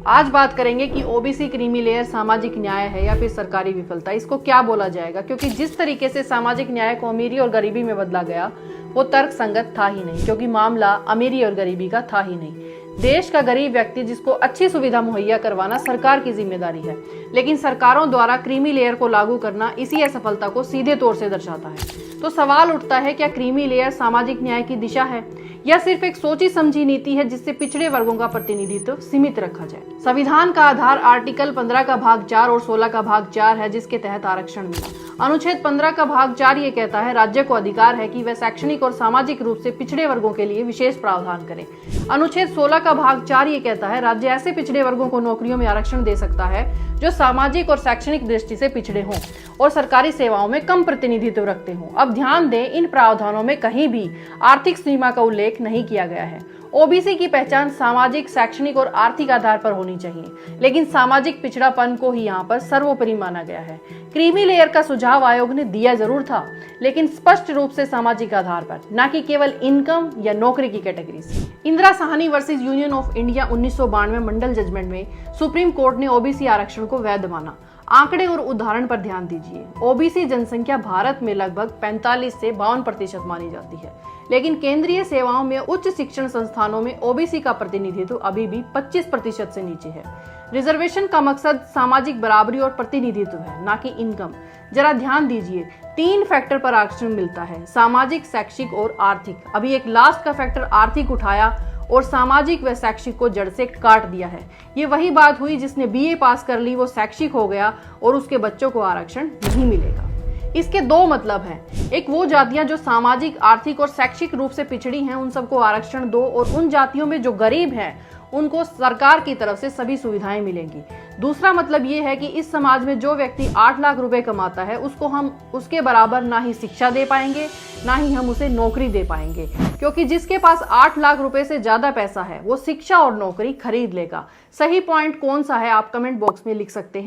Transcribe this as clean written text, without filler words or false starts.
आज बात करेंगे कि ओबीसी क्रीमी लेयर सामाजिक न्याय है या फिर सरकारी विफलता। इसको क्या बोला जाएगा, क्योंकि जिस तरीके से सामाजिक न्याय को अमीरी और गरीबी में बदला गया वो तर्क संगत था ही नहीं, क्योंकि मामला अमीरी और गरीबी का था ही नहीं। देश का गरीब व्यक्ति जिसको अच्छी सुविधा मुहैया करवाना सरकार की जिम्मेदारी है, लेकिन सरकारों द्वारा क्रीमी लेयर को लागू करना इसी असफलता को सीधे तौर से दर्शाता है। तो सवाल उठता है, क्या क्रीमी लेयर सामाजिक न्याय की दिशा है या सिर्फ एक सोची समझी नीति है जिससे पिछड़े वर्गों का प्रतिनिधित्व सीमित रखा जाए। संविधान का आधार आर्टिकल 15 का भाग 4 और 16 का भाग 4 है, जिसके तहत आरक्षण मिला। अनुच्छेद 15 का भाग 4 ये कहता है, राज्य को अधिकार है कि वह शैक्षणिक और सामाजिक रूप से पिछड़े वर्गों के लिए विशेष प्रावधान करे। अनुच्छेद 16 का भाग 4 ये कहता है, राज्य ऐसे पिछड़े वर्गों को नौकरियों में आरक्षण दे सकता है जो सामाजिक और शैक्षणिक दृष्टि से पिछड़े हों और सरकारी सेवाओं में कम प्रतिनिधित्व रखते हों। अब ध्यान दें, इन प्रावधानों में कहीं भी आर्थिक सीमा का उल्लेख नहीं किया गया है। ओबीसी की पहचान सामाजिक, शैक्षणिक और आर्थिक आधार पर होनी चाहिए, लेकिन सामाजिक पिछड़ापन को ही यहाँ पर सर्वोपरि माना गया है। क्रीमी लेयर का सुझाव आयोग ने दिया जरूर था, लेकिन स्पष्ट रूप से सामाजिक आधार पर, न कि केवल इनकम या नौकरी की कैटेगरी से। Indira Sawhney versus Union of India 1992 Mandal judgment में सुप्रीम कोर्ट ने ओबीसी आरक्षण को वैध माना। आंकड़े और उदाहरण पर ध्यान दीजिए। ओबीसी जनसंख्या भारत में लगभग 45 से 52% मानी जाती है, लेकिन केंद्रीय सेवाओं में उच्च शिक्षण संस्थानों में ओबीसी का प्रतिनिधित्व अभी भी 25% से नीचे है। रिजर्वेशन का मकसद सामाजिक बराबरी और प्रतिनिधित्व है, न कि इनकम। जरा ध्यान दीजिए, 3 फैक्टर पर आरक्षण मिलता है, सामाजिक, शैक्षिक और आर्थिक। अभी एक लास्ट का फैक्टर आर्थिक उठाया और सामाजिक व शैक्षिक को जड़ से काट दिया है। ये वही बात हुई, जिसने बीए पास कर ली वो शैक्षिक हो गया और उसके बच्चों को आरक्षण नहीं मिलेगा। इसके 2 मतलब हैं। एक, वो जातियां जो सामाजिक, आर्थिक और शैक्षिक रूप से पिछड़ी हैं उन सबको आरक्षण दो, और उन जातियों में जो गरीब हैं उनको सरकार की तरफ से सभी सुविधाएं मिलेंगी। दूसरा मतलब ये है कि इस समाज में जो व्यक्ति 8 लाख रुपए कमाता है उसको हम उसके बराबर ना ही शिक्षा दे पाएंगे, ना ही हम उसे नौकरी दे पाएंगे, क्योंकि जिसके पास 8 लाख रुपए से ज्यादा पैसा है वो शिक्षा और नौकरी खरीद लेगा। सही पॉइंट कौन सा है आप कमेंट बॉक्स में लिख सकते हैं।